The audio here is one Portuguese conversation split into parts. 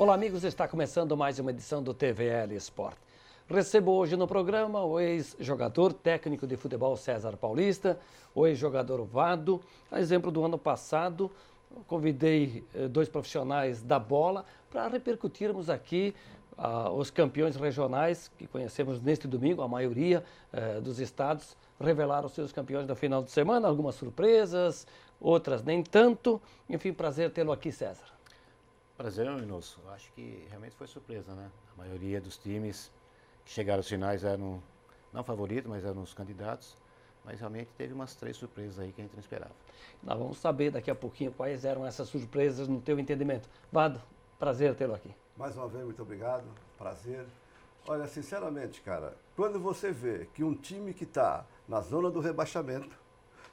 Olá, amigos, está começando mais uma edição do TVL Sport. Recebo hoje no programa o ex-jogador técnico de futebol César Paulista, o ex-jogador Vado. A exemplo do ano passado, convidei dois profissionais da bola para repercutirmos aqui os campeões regionais que conhecemos neste domingo. A maioria dos estados revelaram seus campeões no final de semana, algumas surpresas, outras nem tanto. Enfim, prazer tê-lo aqui, César. Prazer é nosso. Eu acho que realmente foi surpresa, né? A maioria dos times que chegaram aos finais eram, não favoritos, mas eram os candidatos. Mas realmente teve umas 3 surpresas aí que a gente não esperava. Nós vamos saber daqui a pouquinho quais eram essas surpresas no teu entendimento. Vado, prazer tê-lo aqui. Mais uma vez, muito obrigado. Prazer. Olha, sinceramente, cara, quando você vê que um time que está na zona do rebaixamento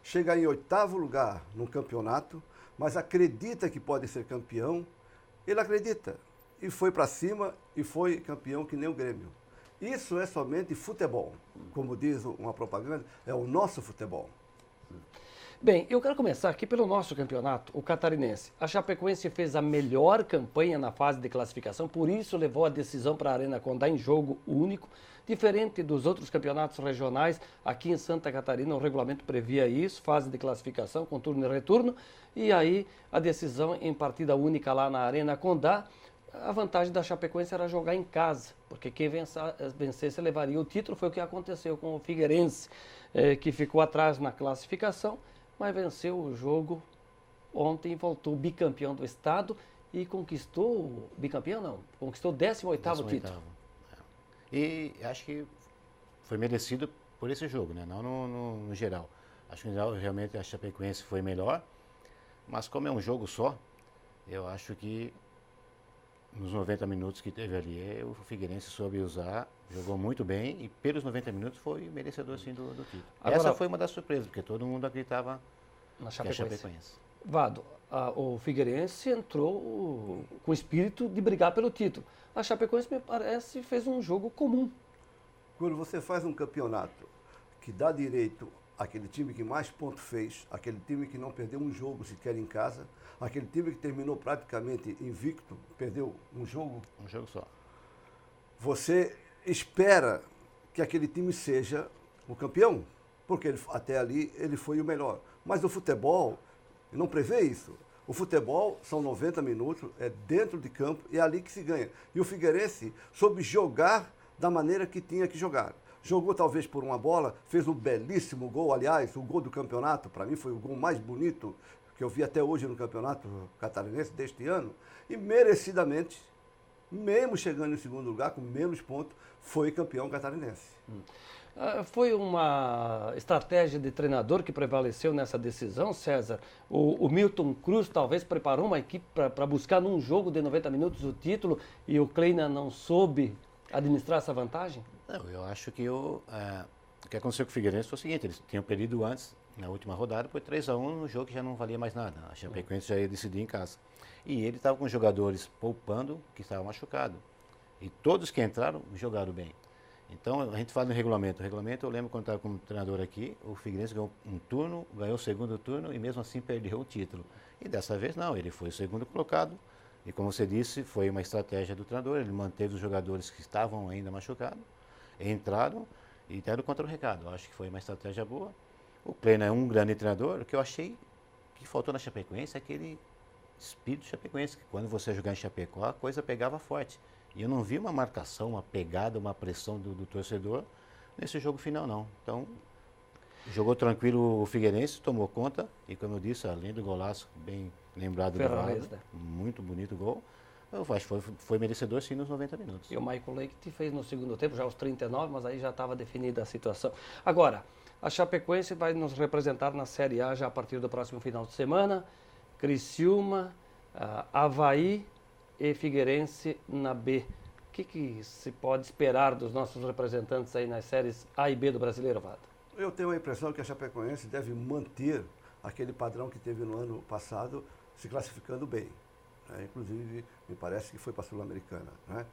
chega em 8º lugar no campeonato, mas acredita que pode ser campeão, ele acredita. E foi para cima e foi campeão que nem o Grêmio. Isso é somente futebol. Como diz uma propaganda, é o nosso futebol. Bem, eu quero começar aqui pelo nosso campeonato, o catarinense. A Chapecoense fez a melhor campanha na fase de classificação, por isso levou a decisão para a Arena Condá em jogo único. Diferente dos outros campeonatos regionais, aqui em Santa Catarina o regulamento previa isso, fase de classificação com turno e retorno, e aí a decisão em partida única lá na Arena Condá. A vantagem da Chapecoense era jogar em casa, porque quem vencesse levaria o título. Foi o que aconteceu com o Figueirense, que ficou atrás na classificação, mas venceu o jogo ontem, voltou bicampeão do estado e conquistou, bicampeão não, conquistou o 18º título. E acho que foi merecido por esse jogo, né? Não no geral. Acho que no geral realmente a Chapecoense foi melhor, mas como é um jogo só, eu acho que nos 90 minutos que teve ali, o Figueirense soube usar, jogou muito bem e pelos 90 minutos foi merecedor sim do título. Agora, essa foi uma das surpresas, porque todo mundo acreditava na Chapecoense. Vado, o Figueirense entrou com o espírito de brigar pelo título. A Chapecoense, me parece, fez um jogo comum. Quando você faz um campeonato que dá direito àquele time que mais pontos fez, aquele time que não perdeu um jogo sequer em casa, aquele time que terminou praticamente invicto, perdeu um jogo. Um jogo só. Você espera que aquele time seja o campeão, porque até ali ele foi o melhor. Mas o futebol não prevê isso. O futebol são 90 minutos, é dentro de campo, é ali que se ganha. E o Figueirense soube jogar da maneira que tinha que jogar. Jogou talvez por uma bola, fez um belíssimo gol, aliás, o gol do campeonato, para mim foi o gol mais bonito que eu vi até hoje no campeonato catarinense deste ano, e merecidamente, mesmo chegando em segundo lugar, com menos pontos, foi campeão catarinense. Foi uma estratégia de treinador que prevaleceu nessa decisão, César? O Milton Cruz talvez preparou uma equipe para buscar num jogo de 90 minutos o título e o Kleina não soube administrar essa vantagem? Não, eu acho que o que aconteceu com o Figueirense foi o seguinte, eles tinham perdido antes, na última rodada, foi 3-1 no jogo que já não valia mais nada. A Chapecoense já ia decidir em casa. E ele estava com os jogadores poupando que estavam machucados. E todos que entraram jogaram bem. Então, a gente fala no regulamento. O regulamento, eu lembro quando estava como treinador aqui, o Figueirense ganhou um turno, ganhou o segundo turno e mesmo assim perdeu o título. E dessa vez não, ele foi o segundo colocado. E como você disse, foi uma estratégia do treinador. Ele manteve os jogadores que estavam ainda machucados, entraram e deram contra o recado. Eu acho que foi uma estratégia boa. O Kleina é um grande treinador. O que eu achei que faltou na Chapecoense é aquele espírito Chapecoense, que quando você jogar em Chapecó, a coisa pegava forte. E eu não vi uma marcação, uma pegada, uma pressão do torcedor nesse jogo final, não. Então, jogou tranquilo o Figueirense, tomou conta. E como eu disse, além do golaço, bem lembrado do Vado, muito bonito o gol. Eu acho que foi merecedor sim nos 90 minutos. E o Michael Leite fez no segundo tempo, já aos 39, mas aí já estava definida a situação. Agora, a Chapecoense vai nos representar na Série A já a partir do próximo final de semana. Criciúma, Avaí e Figueirense na B. O que se pode esperar dos nossos representantes aí nas séries A e B do Brasileiro, Vado? Eu tenho a impressão que a Chapecoense deve manter aquele padrão que teve no ano passado, se classificando bem. Inclusive, me parece que foi para a Sul-Americana. Né?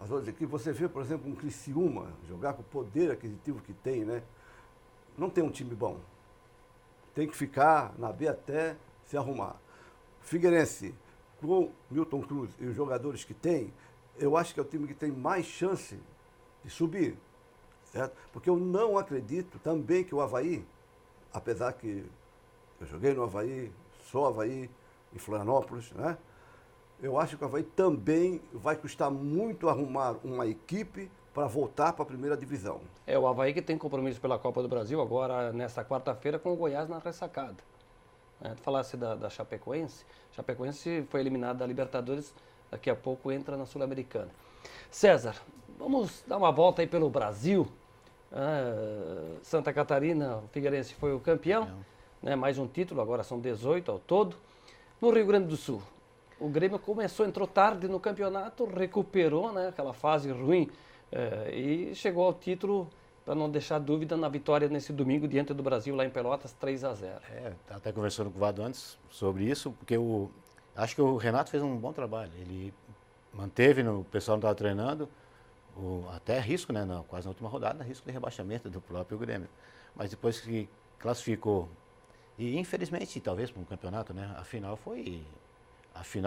As outras equipes, você vê, por exemplo, um Criciúma jogar com o poder aquisitivo que tem, né? Não tem um time bom. Tem que ficar na B até se arrumar. Figueirense com Milton Cruz e os jogadores que tem, eu acho que é o time que tem mais chance de subir, certo? Porque eu não acredito também que o Avaí, apesar que eu joguei no Avaí, sou Avaí, em Florianópolis, né? Eu acho que o Avaí também vai custar muito arrumar uma equipe para voltar para a primeira divisão. É o Avaí que tem compromisso pela Copa do Brasil agora, nesta quarta-feira, com o Goiás na ressacada. Tu falasse da Chapecoense. Chapecoense foi eliminada da Libertadores, daqui a pouco entra na Sul-Americana. César, vamos dar uma volta aí pelo Brasil. Santa Catarina, o Figueirense foi o campeão, né? Mais um título, agora são 18 ao todo. No Rio Grande do Sul, o Grêmio entrou tarde no campeonato, recuperou, né, aquela fase ruim e chegou ao título, para não deixar dúvida, na vitória nesse domingo diante do Brasil, lá em Pelotas, 3-0. Até conversando com o Vado antes sobre isso, porque acho que o Renato fez um bom trabalho. Ele manteve, o pessoal não estava treinando, até risco, né, quase na última rodada, risco de rebaixamento do próprio Grêmio. Mas depois que classificou, e infelizmente, talvez para um campeonato, né, a final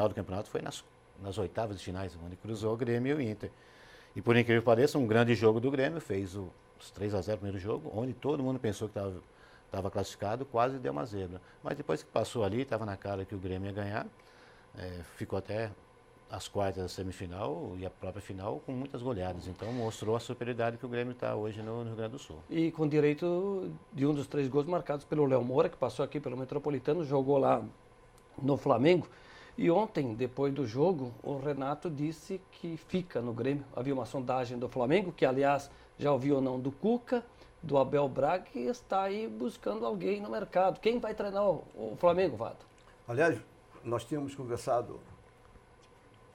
do campeonato foi nas oitavas de finais, onde cruzou o Grêmio e o Inter. E por incrível que pareça, um grande jogo do Grêmio, fez os 3-0 no primeiro jogo, onde todo mundo pensou que estava classificado, quase deu uma zebra. Mas depois que passou ali, estava na cara que o Grêmio ia ganhar, ficou até as quartas da semifinal e a própria final com muitas goleadas. Então mostrou a superioridade que o Grêmio está hoje no Rio Grande do Sul. E com direito de um dos 3 gols marcados pelo Léo Moura, que passou aqui pelo Metropolitano, jogou lá no Flamengo. E ontem, depois do jogo, o Renato disse que fica no Grêmio. Havia uma sondagem do Flamengo, que aliás já ouviu ou não do Cuca, do Abel Braga, que está aí buscando alguém no mercado. Quem vai treinar o Flamengo, Vado? Aliás, nós tínhamos conversado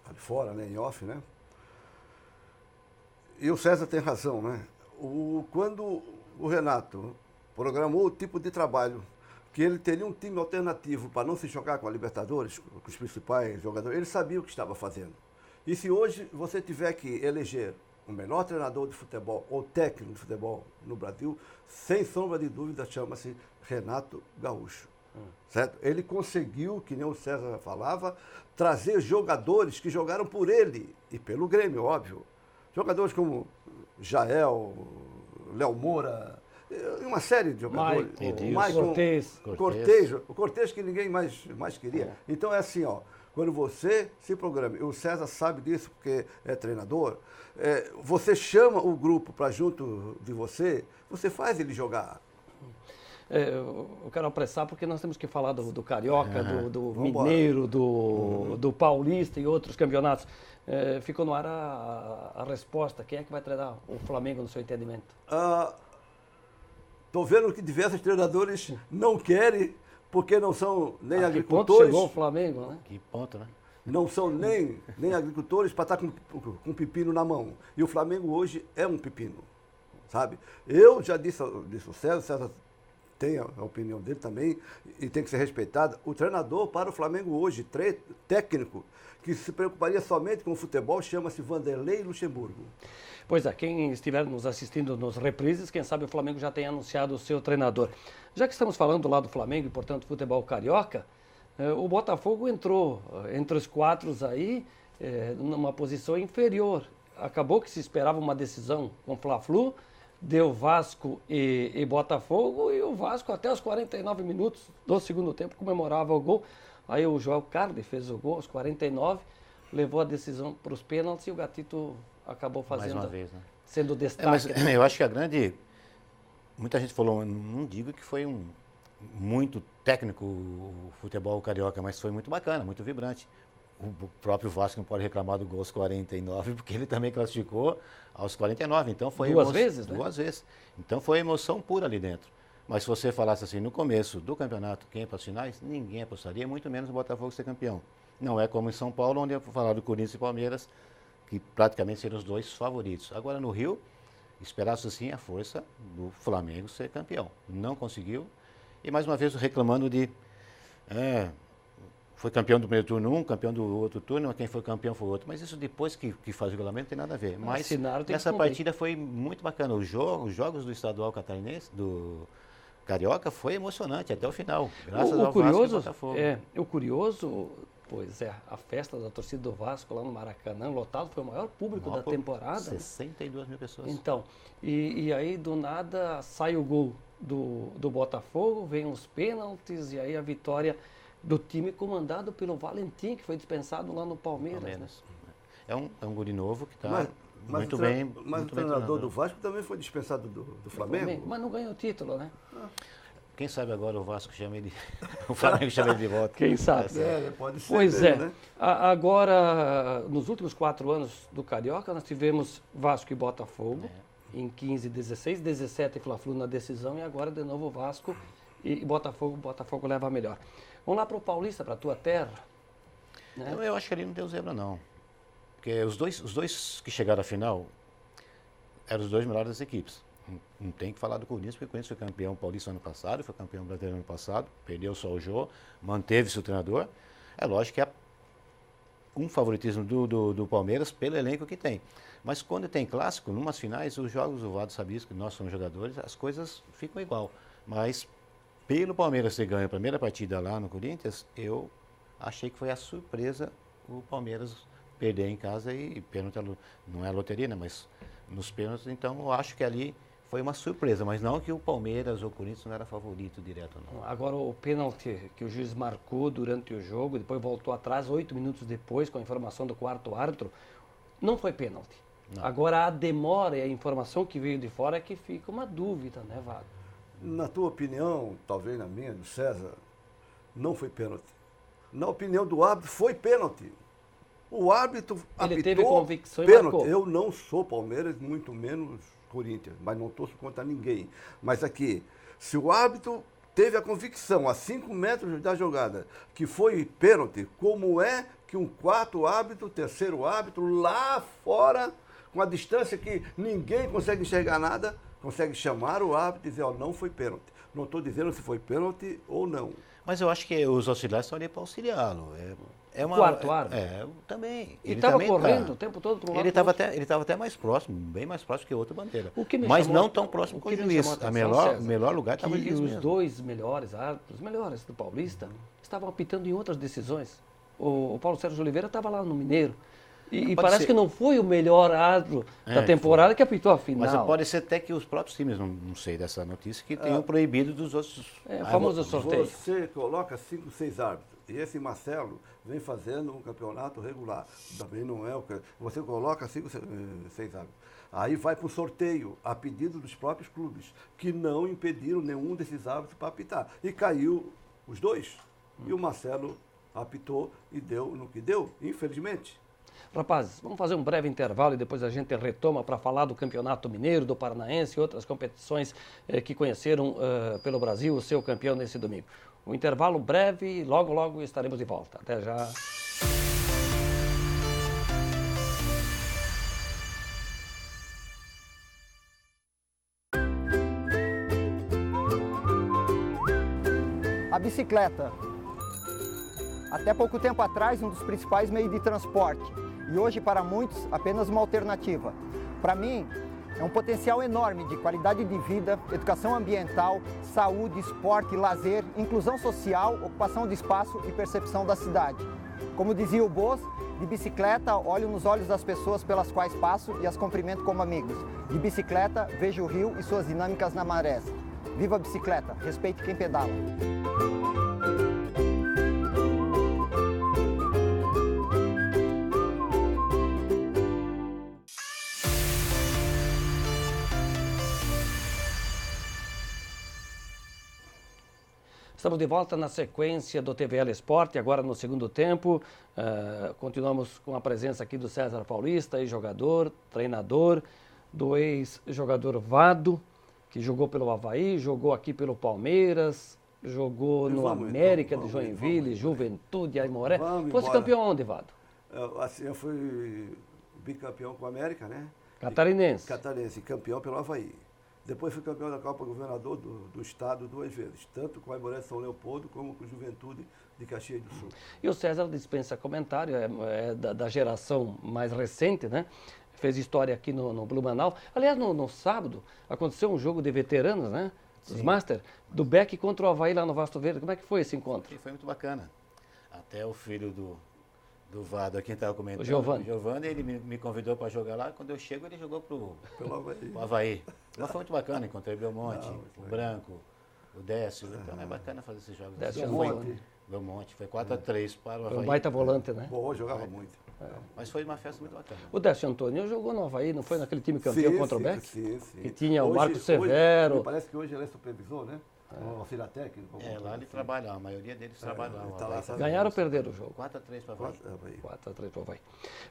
ali fora, né, em off, né? E o César tem razão, né? Quando o Renato programou o tipo de trabalho que ele teria um time alternativo para não se chocar com a Libertadores, com os principais jogadores, ele sabia o que estava fazendo. E se hoje você tiver que eleger o melhor treinador de futebol ou técnico de futebol no Brasil, sem sombra de dúvida, chama-se Renato Gaúcho. Certo? Ele conseguiu, que nem o César falava, trazer jogadores que jogaram por ele e pelo Grêmio, óbvio. Jogadores como Jael, Léo Moura, uma série de jogadores. Cortez, que ninguém mais queria. Então é assim, ó, quando você se programa, e o César sabe disso porque é treinador, você chama o grupo para junto de você faz ele jogar. Eu quero apressar porque nós temos que falar do Carioca, do Mineiro, do Paulista e outros campeonatos. Ficou no ar a resposta. Quem é que vai treinar o Flamengo no seu entendimento? Estou vendo que diversos treinadores não querem, porque não são nem agricultores. Que ponto chegou o Flamengo, né? Que ponto, né? Não são nem agricultores para estar com pepino na mão. E o Flamengo hoje é um pepino, sabe? Eu já disse ao César tem a opinião dele também e tem que ser respeitada. O treinador para o Flamengo hoje, técnico, que se preocuparia somente com o futebol, chama-se Vanderlei Luxemburgo. Pois é, quem estiver nos assistindo nos reprises, quem sabe o Flamengo já tenha anunciado o seu treinador. Já que estamos falando lá do Flamengo e, portanto, futebol carioca, o Botafogo entrou entre os 4 aí, numa posição inferior. Acabou que se esperava uma decisão com Fla-Flu, deu Vasco e Botafogo, e o Vasco até os 49 minutos do segundo tempo comemorava o gol. Aí o Joel Carli fez o gol aos 49, levou a decisão para os pênaltis e o Gatito acabou fazendo, mais uma vez, né? Sendo destaque. Mas eu acho que muita gente falou, não digo que foi muito técnico o futebol carioca, mas foi muito bacana, muito vibrante. O próprio Vasco não pode reclamar do gol aos 49, porque ele também classificou aos 49. Então foi duas vezes, né? Duas vezes. Então foi emoção pura ali dentro. Mas se você falasse assim, no começo do campeonato, quem é para as finais, ninguém apostaria, muito menos o Botafogo ser campeão. Não é como em São Paulo, onde eu falar do Corinthians e Palmeiras, que praticamente seriam os 2 favoritos. Agora no Rio, esperasse assim a força do Flamengo ser campeão. Não conseguiu. E mais uma vez reclamando de... foi campeão do primeiro turno campeão do outro turno, quem foi campeão foi outro. Mas isso depois que faz o regulamento não tem nada a ver. Mas essa partida foi muito bacana. Os jogos do estadual catarinense, do Carioca, foi emocionante até o final. Graças ao Vasco e Botafogo. O curioso, Pois é, a festa da torcida do Vasco lá no Maracanã, lotado, foi o maior público da temporada. 62 mil pessoas. Então, e aí do nada sai o gol do Botafogo, vem os pênaltis e aí a vitória do time comandado pelo Valentim, que foi dispensado lá no Palmeiras. Né? É um guri novo que está muito bem. Mas o treinador do Vasco também foi dispensado do Flamengo. Mas não ganhou o título, né? Quem sabe agora o Vasco chama ele, o Flamengo chama ele de volta. Quem sabe? Pode ser. Pois mesmo, é. Né? Agora, nos últimos 4 anos do Carioca, nós tivemos Vasco e Botafogo, em 15, 16, 17 Fla-Flu na decisão, e agora de novo Vasco e Botafogo leva a melhor. Vamos lá para o Paulista, para a tua terra. Né? Eu acho que ali não deu zebra, não. Porque os dois que chegaram à final eram os dois melhores das equipes. Não tem que falar do Corinthians, porque o Corinthians foi campeão paulista ano passado, foi campeão brasileiro ano passado, perdeu só o Jô, manteve-se o treinador. É lógico que é um favoritismo do Palmeiras pelo elenco que tem. Mas quando tem clássico, numas finais, os jogos, o Vado sabia que nós somos jogadores, as coisas ficam igual. Mas pelo Palmeiras ter ganho a primeira partida lá no Corinthians, eu achei que foi a surpresa o Palmeiras perder em casa e pênalti não é loteria, né? Mas nos pênaltis, então eu acho que ali foi uma surpresa, mas não que o Palmeiras ou o Corinthians não era favorito direto, não. Agora o pênalti que o juiz marcou durante o jogo, depois voltou atrás 8 minutos depois com a informação do quarto árbitro, não foi pênalti. Não. Agora a demora e a informação que veio de fora é que fica uma dúvida, né, Vago? Na tua opinião, talvez na minha, do César, não foi pênalti. Na opinião do árbitro, foi pênalti. O árbitro ele teve convicção e pênalti. marcou. Eu não sou Palmeiras, muito menos Corinthians, mas não torço contra ninguém. Mas aqui, se o árbitro teve a convicção a 5 metros da jogada que foi pênalti, como é que um quarto árbitro, terceiro árbitro, lá fora, com a distância que ninguém consegue enxergar nada, consegue chamar o árbitro e dizer, ó, não foi pênalti. Não estou dizendo se foi pênalti ou não. Mas eu acho que os auxiliares estão ali para auxiliá-lo. O quarto árbitro? Também. Ele estava correndo o tempo todo para um lado. Ele estava até mais próximo, bem mais próximo que o outro bandeira. Mas chamou, não tão próximo com o juiz. O melhor lugar estava ali. E os dois melhores árbitros, os melhores do Paulista, estavam apitando em outras decisões. O Paulo Sérgio Oliveira estava lá no Mineiro. E parece que não foi o melhor árbitro da temporada que apitou a final. Mas pode ser até que os próprios times, não sei dessa notícia, que tenham proibido dos outros. O famoso sorteio. Você coloca 5, 6 árbitros. E esse Marcelo vem fazendo um campeonato regular. Também não é o que. Você coloca 5, 6 árbitros. Aí vai para o sorteio, a pedido dos próprios clubes, que não impediram nenhum desses árbitros para apitar. E caiu os dois. E o Marcelo apitou e deu no que deu, infelizmente. Rapazes, vamos fazer um breve intervalo e depois a gente retoma para falar do Campeonato Mineiro, do Paranaense e outras competições que conheceram pelo Brasil o seu campeão nesse domingo. Um intervalo breve e logo estaremos de volta. Até já. A bicicleta. Até pouco tempo atrás, um dos principais meios de transporte. E hoje, para muitos, apenas uma alternativa. Para mim, é um potencial enorme de qualidade de vida, educação ambiental, saúde, esporte, lazer, inclusão social, ocupação de espaço e percepção da cidade. Como dizia o Boas, de bicicleta, olho nos olhos das pessoas pelas quais passo e as cumprimento como amigos. De bicicleta, vejo o rio e suas dinâmicas na marés. Viva a bicicleta, respeite quem pedala. Estamos de volta na sequência do TVL Esporte, agora no segundo tempo. Continuamos com a presença aqui do César Paulista, ex-jogador, treinador, do ex-jogador Vado, que jogou pelo Avaí, jogou aqui pelo Palmeiras, jogou no América de Joinville, Juventude, Aimoré. Fosse campeão onde, Vado? Eu fui bicampeão com o América, né? Catarinense. Catarinense, campeão pelo Avaí. Depois fui campeão da Copa Governador do Estado 2 vezes, tanto com a Aimoré São Leopoldo como com a Juventude de Caxias do Sul. E o César dispensa comentário, é da geração mais recente, né? Fez história aqui no Blumenau. Aliás, no sábado, aconteceu um jogo de veteranos, né? Dos Master, do Beck contra o Avaí lá no Vasto Verde. Como é que foi esse encontro? Foi muito bacana. Até o filho do Vado, quem estava comentando, O Giovanni. Ele me convidou para jogar lá. Quando eu chego, ele jogou pro Avaí. Mas foi muito bacana, encontrei Belmonte, o Branco, o Décio. Então é bacana fazer esses jogos. Décio Assim. Belmonte, foi 4-3 para o Foi Avaí. um baita volante, né? Bom, jogava muito. Mas foi uma festa muito bacana. O Décio Antônio jogou no Havaí, não foi naquele time campeão contra o Beck? Sim. Que tinha o Marco Hoje, Severo. me parece que hoje ele é supervisor, né? O auxiliar técnico. Lá ele trabalha, a maioria deles trabalha lá. ele tá lá, sabe? Ganharam ou perderam o jogo? 4-3 para o Avaí. 4-3 para o Havaí.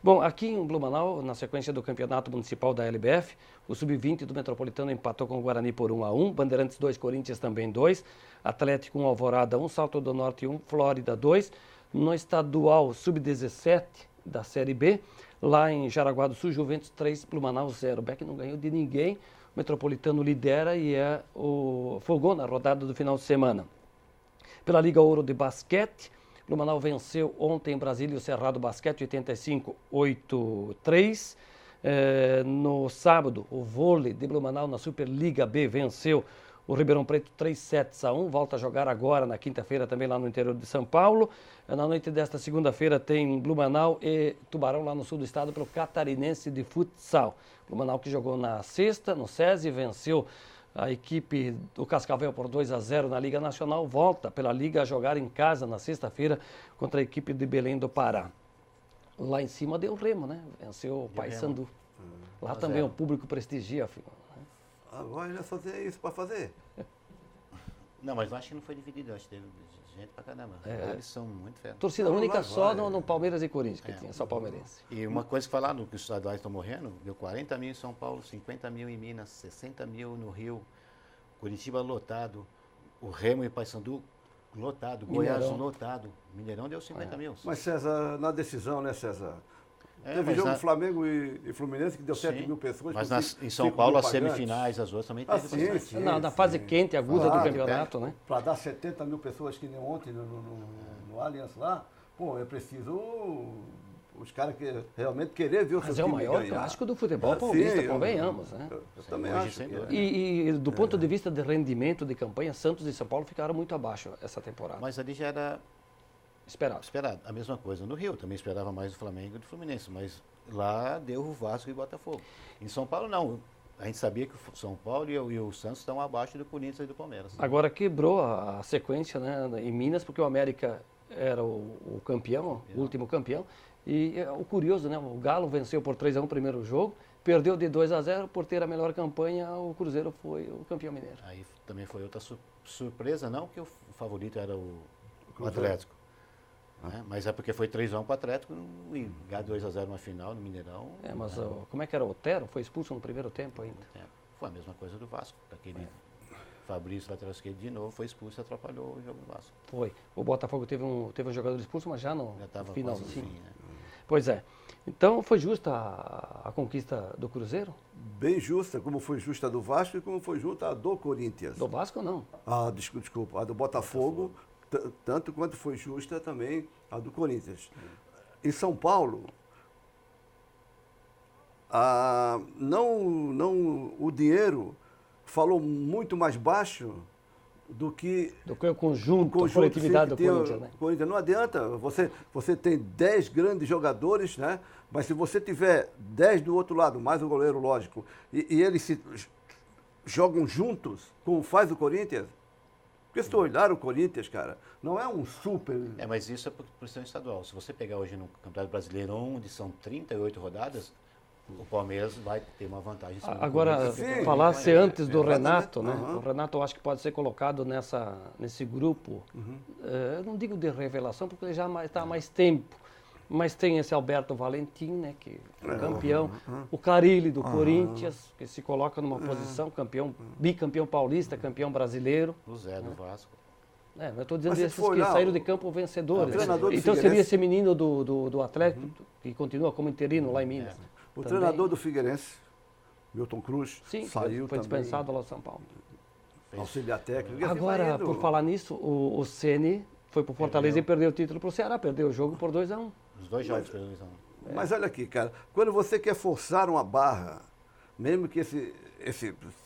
Bom, aqui em Blumenau, na sequência do campeonato municipal da LBF, o Sub-20 do Metropolitano empatou com o Guarani por 1-1, Bandeirantes 2, Corinthians também 2, Atlético 1, Alvorada 1, Salto do Norte 1, Flórida 2. No estadual Sub-17 da Série B, lá em Jaraguá do Sul, Juventus 3, Blumenau 0. O Beck não ganhou de ninguém, o Metropolitano lidera e folgou na rodada do final de semana. Pela Liga Ouro de Basquete, Blumenau venceu ontem em Brasília o Cerrado Basquete 85-83. No sábado, o vôlei de Blumenau na Superliga B venceu o Ribeirão Preto 3-1, volta a jogar agora na quinta-feira também lá no interior de São Paulo. Na noite desta segunda-feira tem Blumenau e Tubarão lá no sul do estado pelo Catarinense de Futsal. Blumenau que jogou na sexta, no SESI, venceu a equipe do Cascavel por 2-0 na Liga Nacional, volta pela Liga a jogar em casa na sexta-feira contra a equipe de Belém do Pará. Lá em cima deu Remo, né? Venceu o Paysandu. Lá também o público prestigia. Agora ele só tem isso para fazer. Não, mas eu acho que não foi dividido, acho que teve gente pra caramba. Eles são muito férias. Torcida única só no Palmeiras e Corinthians, que tinha, só palmeirense. E uma coisa que falaram, que os estaduais estão morrendo, deu 40 mil em São Paulo, 50 mil em Minas, 60 mil no Rio, Curitiba lotado, o Remo e Paysandu lotado, Goiás lotado, Mineirão deu 50 mil. Mas César, na decisão, né, César? Teve mas jogo Flamengo e Fluminense que deu 7 mil pessoas. Mas em São Paulo, as semifinais, as outras também teve bastante. Na fase quente, aguda do campeonato, né? Para dar 70 mil pessoas que nem ontem no Allianz lá, pô, é preciso os caras que realmente querer ver o seu time Mas é o maior ganhar. clássico do futebol paulista, convenhamos, né? Eu também acho. E do ponto de vista de rendimento de campanha, Santos e São Paulo ficaram muito abaixo essa temporada. Mas ali já era esperado. A mesma coisa no Rio, também esperava mais do Flamengo e do Fluminense, mas lá deu o Vasco e o Botafogo. Em São Paulo não, a gente sabia que o São Paulo e o Santos estão abaixo do Corinthians e do Palmeiras. Agora quebrou a sequência, né, em Minas, porque o América era o campeão, o último campeão, e o curioso, né, o Galo venceu por 3-1 o primeiro jogo, perdeu de 2-0, por ter a melhor campanha, o Cruzeiro foi o campeão mineiro. Aí também foi outra surpresa, não que o favorito era o Atlético. Mas é porque foi 3-1 para o Atlético e ganhar 2-0 na final, no Mineirão. Mas como é que era o Otero? Foi expulso no primeiro tempo ainda. Foi a mesma coisa do Vasco. Aquele Fabrício, lateral esquerdo, de novo, foi expulso e atrapalhou o jogo do Vasco. Foi. O Botafogo teve um jogador expulso, mas já no finalzinho. Né? Pois é. Então foi justa a conquista do Cruzeiro? Bem justa, como foi justa a do Vasco e como foi justa a do Corinthians. Do Vasco não? Desculpa, a do Botafogo. Tanto quanto foi justa também a do Corinthians. Em São Paulo, o dinheiro falou muito mais baixo do que o conjunto, a coletividade do Corinthians. Né? Corinthians. Não adianta, você tem 10 grandes jogadores, né? Mas se você tiver 10 do outro lado, mais o goleiro, lógico, e eles se jogam juntos, como faz o Corinthians. Porque se tu olhar o Corinthians, cara, não é um super... mas isso é por questão estadual. Se você pegar hoje no Campeonato Brasileiro, onde são 38 rodadas, o Palmeiras vai ter uma vantagem. Agora, falasse antes do Renato, né? O Renato eu acho que pode ser colocado nesse grupo, eu não digo de revelação, porque ele já está há mais tempo. Mas tem esse Alberto Valentim, né, que é campeão, o Carille do Corinthians, que se coloca numa posição, bicampeão paulista, campeão brasileiro. O Zé do Vasco. Eu estou dizendo esses que saíram de campo vencedores. Então seria esse menino do Atlético, que continua como interino lá em Minas. O treinador do Figueirense, Milton Cruz, saiu foi dispensado lá em São Paulo. Auxiliar técnico. Agora, por falar nisso, o Ceni foi para o Fortaleza e perdeu o título para o Ceará, perdeu o jogo por 2-1. Os dois jogos perdeu 2-1. Mas olha aqui, cara, quando você quer forçar uma barra Mesmo que esse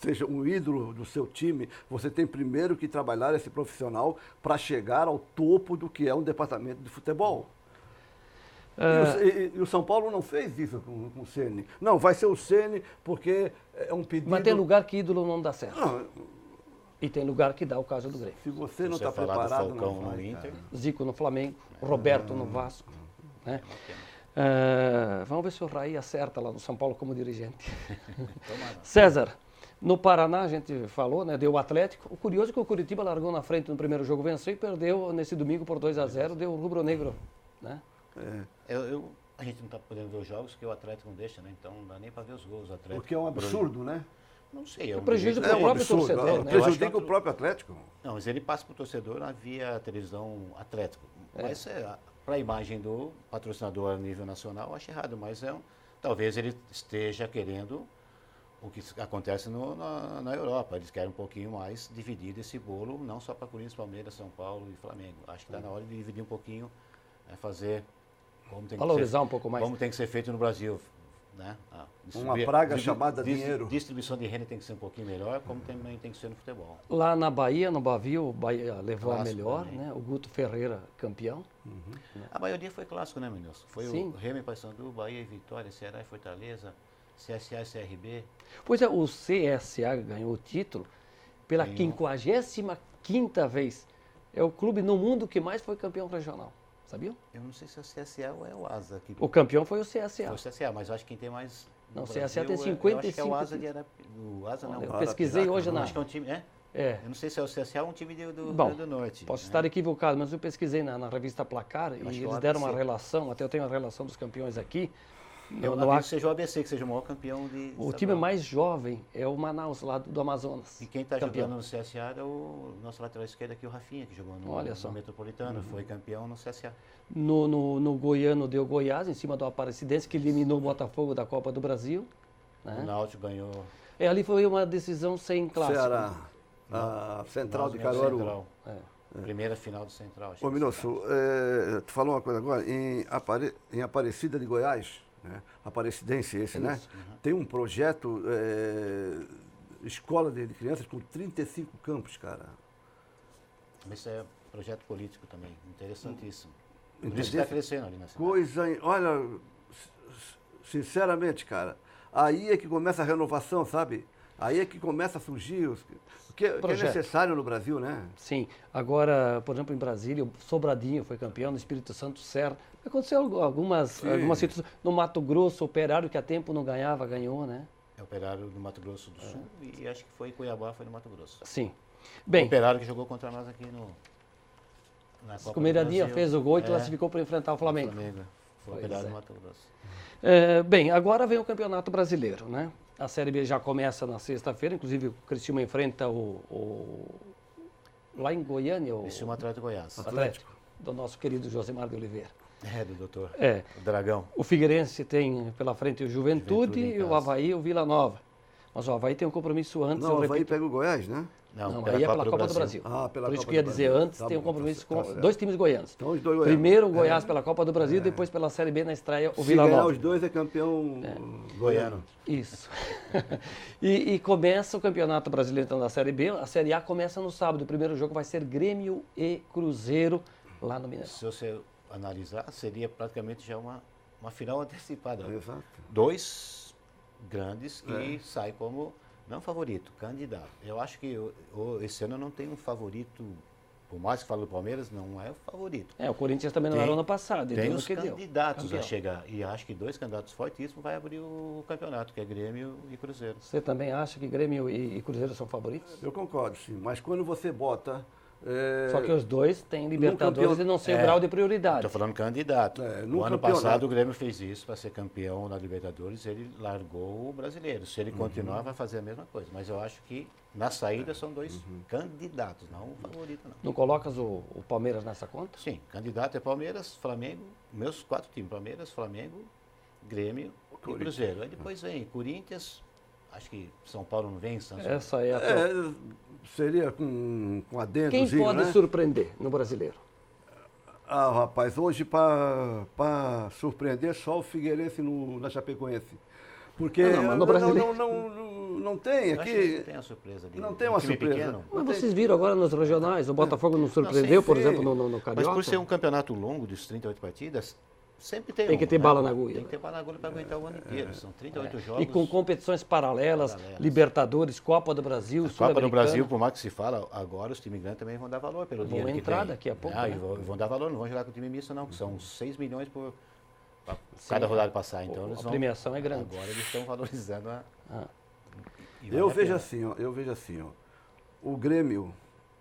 seja um ídolo do seu time, você tem primeiro que trabalhar esse profissional para chegar ao topo do que é um departamento de futebol. E o São Paulo não fez isso com o Ceni. Não, vai ser o Ceni porque é um pedido... Mas tem lugar que ídolo não dá certo. Não, E tem lugar que dá o caso do Grêmio. se você não Você está falar do preparado, Falcão não no vai, Inter. cara. Zico no Flamengo, Roberto no Vasco. Né? Vamos ver se o Raí acerta lá no São Paulo como dirigente. César, no Paraná a gente falou, né, deu o Atlético. O curioso é que o Curitiba largou na frente no primeiro jogo, venceu e perdeu nesse domingo por 2-0, deu o rubro-negro. Né? A gente não está podendo ver os jogos porque o Atlético não deixa, né? Então não dá nem para ver os gols do Atlético. Porque é um absurdo, né? Não sei. O prejuízo direito- pro próprio torcedor, né? Eu acho Prejudica que o próprio Atlético. Não, mas ele passa para o torcedor via televisão Atlético. Mas para a imagem do patrocinador a nível nacional, eu acho errado. Mas talvez ele esteja querendo o que acontece na Europa. Eles querem um pouquinho mais dividir esse bolo, não só para Corinthians, Palmeiras, São Paulo e Flamengo. Acho que está na hora de dividir um pouquinho, fazer como tem Valorizar que ser, um pouco mais. como tem que ser feito no Brasil. Né? Uma praga chamada dinheiro. Distribuição de renda tem que ser um pouquinho melhor, como também tem que ser no futebol. Lá na Bahia, no Bavio, o Bahia levou a Clássico melhor, também. né? O Guto Ferreira, campeão. A maioria foi clássico, né, Menilson? Foi Sim. o Remy, Paysandu, Bahia e Vitória, Ceará e Fortaleza, CSA e CRB. Pois é, o CSA ganhou o título pela 55ª vez. É o clube no mundo que mais foi campeão regional. Sabiam? Eu não sei se é o CSA ou é o ASA. Aqui. O campeão foi o CSA. Foi o CSA, mas eu acho que quem tem mais... Não, no o CSA Brasil tem eu acho 55 que é o ASA de o ASA não. Eu pesquisei hoje na... Acho que é um time... É. Eu não sei se é o CSA ou um time do Bom, Rio do Norte. Posso estar equivocado, mas eu pesquisei na revista Placar e acho que é o eles deram uma ABC. relação, até eu tenho a relação dos campeões aqui. Eu Eu não não acredito acho- que seja o ABC, que seja o maior campeão de... O time estadual. mais jovem é o Manaus, lá do Amazonas. E quem está campeão. jogando no CSA é o nosso lateral esquerdo aqui, o Rafinha, que jogou Olha só. no Metropolitano, foi campeão no CSA. No Goiano deu Goiás, em cima do Aparecidense, que eliminou o Botafogo da Copa do Brasil. O Né? Náutico ganhou... Ali foi uma decisão sem clássico. Ceará, a Central de Nós ganhamos Caruaru. Central. É. Primeira final do Central. acho Ô, que Minosso, tu falou uma coisa agora, em Aparecida de Goiás, né? Aparecidense esse, né? Tem um projeto, escola de crianças com 35 campos, cara. Mas isso é projeto político também, interessantíssimo. Por Entendeu? isso está crescendo ali na cidade. Olha, sinceramente, cara, aí é que começa a renovação, sabe? Aí é que começa a surgir o que é Projeto. necessário no Brasil, né? Sim. Agora, por exemplo, em Brasília, o Sobradinho foi campeão, no Espírito Santo, Serra. Aconteceu algumas situações. No Mato Grosso, o Operário, que há tempo não ganhava, ganhou, né? É Operário do Mato Grosso do Sul e acho que foi em Cuiabá, foi no Mato Grosso. Sim. O Bem, Operário que jogou contra nós aqui na Copa do Comeiradinha Brasil. fez o gol e É, classificou para enfrentar o Flamengo. Foi o Pois Operário é. do Mato Grosso. Bem, agora vem o Campeonato Brasileiro, né? A Série B já começa na sexta-feira, inclusive o Criciúma enfrenta lá em Goiânia, o Esse é um atleta de Goiás. Atlético, do nosso querido Josemar de Oliveira. É, do doutor. É. O Dragão. O Figueirense tem pela frente o Juventude Juventude em e o casa. Avaí o Vila Nova. Mas o Avaí tem um compromisso antes, Não, eu o Avaí repito. pega o Goiás, né? Não, aí é pela Copa do Brasil. Ah, pela Por isso Copa que eu ia do dizer, Brasil. antes Tá tem um bom, compromisso tá com certo. dois times goianos. Então, os dois goianos. Primeiro o Goiás pela Copa do Brasil, depois pela Série B na estreia o Se Vila ganhar Nova. os dois é campeão goiano. Isso. e começa o Campeonato Brasileiro então, da Série B. A Série A começa no sábado. O primeiro jogo vai ser Grêmio e Cruzeiro lá no Mineirão. Se você analisar, seria praticamente já uma final antecipada. Exato. Dois grandes que saem como, não favorito, candidato. Eu acho que esse ano não tem um favorito, por mais que fale do Palmeiras, não é o favorito. O Corinthians também não era ano passado. Tem então os que deu. candidatos Campeão. a chegar. E acho que dois candidatos fortíssimos vai abrir o campeonato, que é Grêmio e Cruzeiro. Você também acha que Grêmio e Cruzeiro são favoritos? Eu concordo, sim. Mas quando você bota... Só que os dois têm Libertadores campeão- e não sei o grau de prioridade. Estou falando candidato. no O ano campeonato. passado o Grêmio fez isso para ser campeão da Libertadores, ele largou o brasileiro. Se ele continuar, vai fazer a mesma coisa. Mas eu acho que na saída são dois candidatos, não um favorito, não. Não colocas o Palmeiras nessa conta? Sim, candidato é Palmeiras, Flamengo, meus 4 times, Palmeiras, Flamengo, Grêmio e Cruzeiro. Aí depois vem Corinthians, acho que São Paulo não vem, Santos. Essa é a Seria com adendo, Quem pode né? surpreender no brasileiro? Ah, rapaz, hoje para surpreender só o Figueirense na Chapecoense. Porque Não, mas no brasileiro- não tem Eu acho que aqui. não tem a surpresa ali. Não tem Um uma time surpresa. pequeno. Mas vocês viram agora nos regionais, o Botafogo não surpreendeu, Não, por sim. exemplo, no Mas Carioca? por ser um campeonato longo, de 38 partidas, sempre tem Tem que ter bala na agulha, Tem né? que ter bala na agulha para aguentar o ano inteiro. São 38 jogos. E com competições paralelas, Libertadores, Copa do Brasil, A Copa do Sul-Americana. Brasil, por mais que se fala, agora os times grandes também vão dar valor pelo Vão dinheiro que entrar tem. daqui a pouco, Ah, né? e vão dar valor, não vão jogar com o time misto não, que são 6 milhões por pra Sim, cada rodada passar. Então, eles a vão, premiação é grande. Agora eles estão valorizando a... Ah. e vale Eu a vejo pena. assim, ó, o Grêmio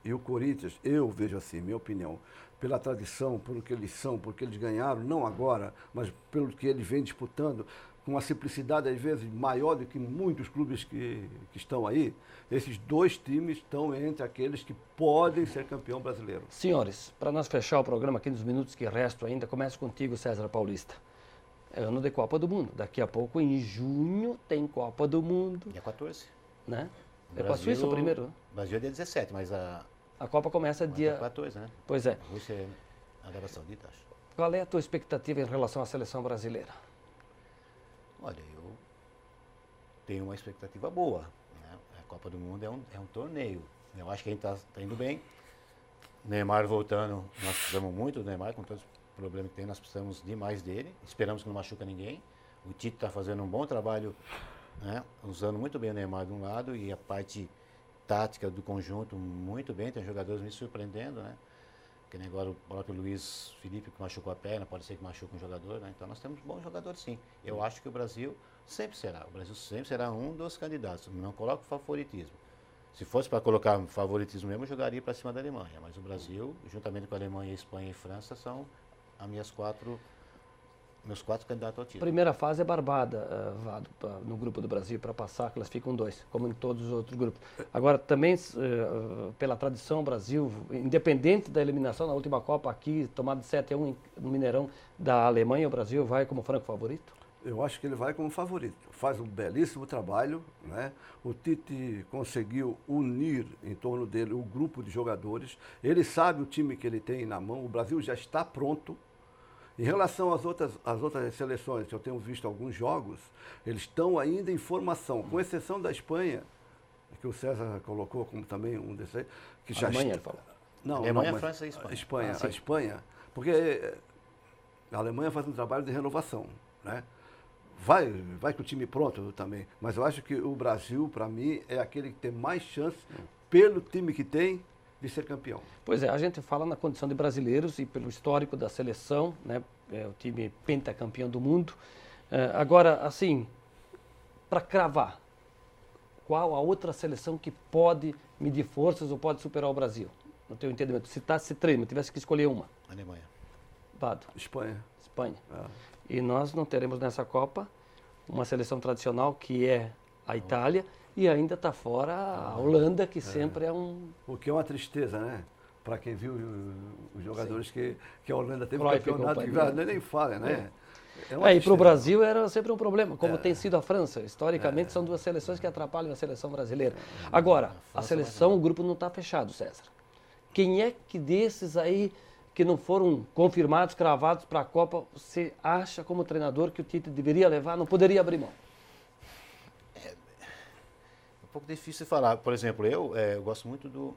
e o Corinthians, eu vejo assim, minha opinião, pela tradição, pelo que eles são, porque eles ganharam, não agora, mas pelo que eles vêm disputando, com uma simplicidade às vezes maior do que muitos clubes que estão aí, esses dois times estão entre aqueles que podem ser campeão brasileiro. Senhores, para nós fechar o programa aqui nos minutos que restam ainda, começo contigo, César Paulista. É ano de Copa do Mundo. Daqui a pouco, em junho, tem Copa do Mundo, Dia 14. né? O É com a Suíça o primeiro, né? O Brasil é dia 17, mas a A Copa começa dia... 14, né? Pois é. A Rússia é a Arábia Saudita, acho. Qual é a tua expectativa em relação à seleção brasileira? Olha, eu tenho uma expectativa boa. Né? A Copa do Mundo é um torneio. Eu acho que a gente está indo bem. Neymar voltando, nós precisamos muito do Neymar, com todos os problemas que tem, nós precisamos demais dele. Esperamos que não machuca ninguém. O Tite está fazendo um bom trabalho, né? Usando muito bem o Neymar de um lado e a parte tática do conjunto muito bem. Tem jogadores me surpreendendo, né? Que nem agora o próprio Luiz Felipe que machucou a perna, pode ser que machuque um jogador, né? Então nós temos bons jogadores sim. Eu acho que o Brasil sempre será um dos candidatos. Não coloco favoritismo. Se fosse para colocar favoritismo mesmo, eu jogaria para cima da Alemanha. Mas o Brasil, juntamente com a Alemanha, Espanha e França, são as meus quatro candidatos ao título. Primeira fase é barbada, Vado, no grupo do Brasil, para passar, classificam 2, como em todos os outros grupos. Agora, também, pela tradição, o Brasil, independente da eliminação na última Copa aqui, tomada de 7-1 no Mineirão da Alemanha, o Brasil vai como franco favorito? Eu acho que ele vai como favorito. Faz um belíssimo trabalho, né? O Tite conseguiu unir em torno dele o grupo de jogadores. Ele sabe o time que ele tem na mão. O Brasil já está pronto. Em relação às outras seleções, que eu tenho visto alguns jogos, eles estão ainda em formação, com exceção da Espanha, que o César colocou como também um desses aí, que já Alemanha, está... ele falou. Não, Alemanha, mas França e Espanha. A Espanha, porque a Alemanha faz um trabalho de renovação, né? Vai com o time pronto também, mas eu acho que o Brasil, para mim, é aquele que tem mais chance, pelo time que tem, de ser campeão. Pois é, a gente fala na condição de brasileiros e pelo histórico da seleção, né? É o time pentacampeão do mundo. Agora, assim, para cravar, qual a outra seleção que pode medir forças ou pode superar o Brasil? No teu entendimento, se tivesse que escolher uma. Alemanha. Vado, Espanha. Espanha. E nós não teremos nessa Copa uma seleção tradicional que é a Itália e ainda está fora a Holanda, que sempre é um... O que é uma tristeza, né? Para quem viu os jogadores que a Holanda teve um Cruyff campeonato, e que companhia. nem fala, né? E para o Brasil era sempre um problema, como tem sido a França. Historicamente, são duas seleções que atrapalham a seleção brasileira. Agora, a seleção, o grupo não está fechado, César. Quem é que desses aí que não foram confirmados, cravados para a Copa, você acha como treinador que o Tite deveria levar, não poderia abrir mão? É um pouco difícil de falar. Por exemplo, eu gosto muito do...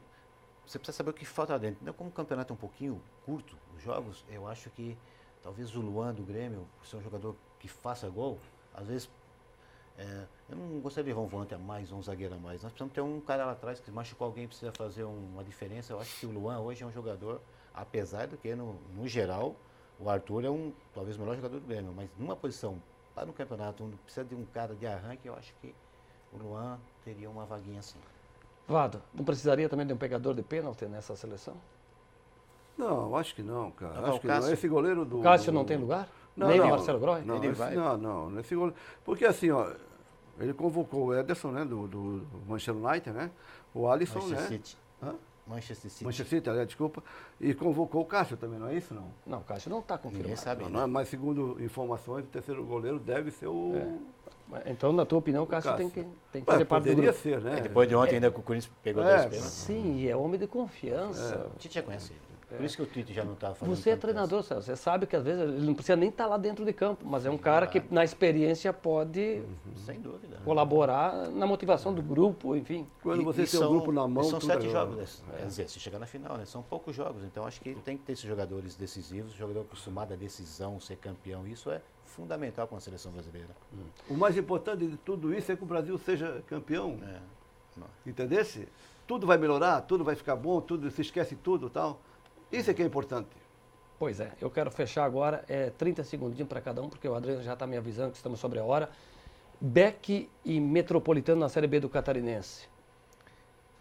Você precisa saber o que falta dentro. Então, como o campeonato é um pouquinho curto, os jogos, eu acho que talvez o Luan do Grêmio, por ser um jogador que faça gol, às vezes... eu não gostaria de levar um volante a mais, um zagueiro a mais. Nós precisamos ter um cara lá atrás que machucou alguém, precisa fazer uma diferença. Eu acho que o Luan hoje é um jogador... Apesar do que, no geral, o Arthur é talvez o melhor jogador do Grêmio, mas numa posição para um campeonato onde precisa de um cara de arranque, eu acho que o Luan teria uma vaguinha assim. Vado, não precisaria também de um pegador de pênalti nessa seleção? Não, acho que não, cara. Não, Acho o que Cássio- não. Esse goleiro do... O Cássio não tem lugar? Não, Nem não. o Marcelo Groy? Não, Ele vai. não, esse goleiro... Porque assim, ó, ele convocou o Ederson, né, do Manchester United, né? O Alisson, Manchester né? City. Hã? Manchester City. Manchester City, aliás, desculpa. E convocou o Cássio também, não é isso, não? Não, o Cássio não está confirmado. Ninguém sabe. Não, mas segundo informações, o terceiro goleiro deve ser o... Então, na tua opinião, o Cássio Cássio. tem que Ué, fazer parte do poderia grupo. ser, né? Depois de ontem ainda que o Corinthians pegou 2 pênaltis. Sim, e é homem de confiança. O Tite já conhece ele. Por isso que o Tite já não está fazendo. Você é tanto treinador, César, você sabe que às vezes ele não precisa nem estar lá dentro de campo, mas é um cara que na experiência pode isso. Sem dúvida. colaborar na motivação do grupo, enfim. Quando você tem um grupo na mão, são tudo 7 é jogos, né? Quer dizer, se chegar na final, né? São poucos jogos, então acho que tem que ter esses jogadores decisivos, jogador acostumado à decisão, ser campeão, isso é fundamental para a seleção brasileira. O mais importante de tudo isso é que o Brasil seja campeão. Entendesse? Tudo vai melhorar, tudo vai ficar bom, tudo se esquece tudo e tal. Isso é que é importante. Pois é, eu quero fechar agora, 30 segundinhos para cada um, porque o Adriano já está me avisando que estamos sobre a hora. Beck e Metropolitano na Série B do Catarinense.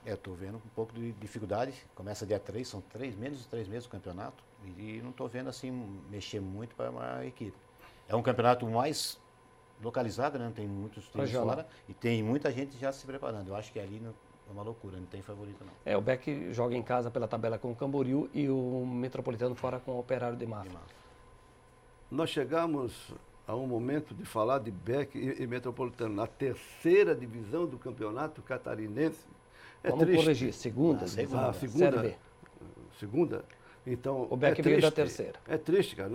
Eu estou vendo um pouco de dificuldade, começa dia 3, são menos de 3 meses o campeonato, e não estou vendo assim mexer muito para uma equipe. É um campeonato mais localizado, né? Não tem muitos times fora, e tem muita gente já se preparando. Eu acho que ali não, é uma loucura, não tem favorito não. O Beck joga em casa pela tabela com o Camboriú e o Metropolitano fora com o Operário de Mafra. Nós chegamos a um momento de falar de Beck e Metropolitano na terceira divisão do campeonato catarinense. Vamos corrigir, segunda. Segunda. Série B. Segunda. Então, o Beck veio da terceira. É triste, cara.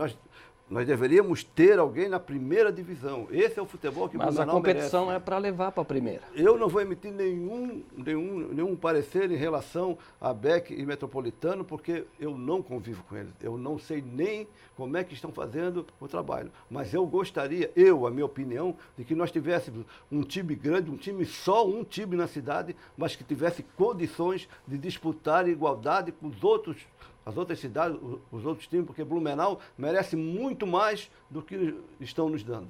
Nós deveríamos ter alguém na primeira divisão. Esse é o futebol que o Mas a competição é para levar para a primeira. Eu não vou emitir nenhum parecer em relação a Beck e Metropolitano, porque eu não convivo com eles. Eu não sei nem como é que estão fazendo o trabalho. Mas eu gostaria, a minha opinião, de que nós tivéssemos um time grande, um time na cidade, mas que tivesse condições de disputar em igualdade com as outras cidades, os outros times, porque Blumenau merece muito mais do que estão nos dando.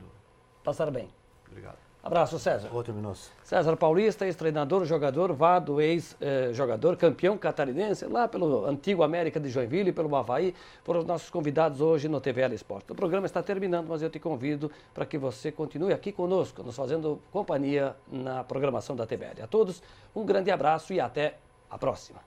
Passaram bem. Obrigado. Abraço, César. Outro minuto. César Paulista, ex-treinador, jogador, Vado, ex-jogador, campeão catarinense, lá pelo antigo América de Joinville e pelo Avaí, foram os nossos convidados hoje no TVL Esporte. O programa está terminando, mas eu te convido para que você continue aqui conosco, nos fazendo companhia na programação da TVL. A todos, um grande abraço e até a próxima.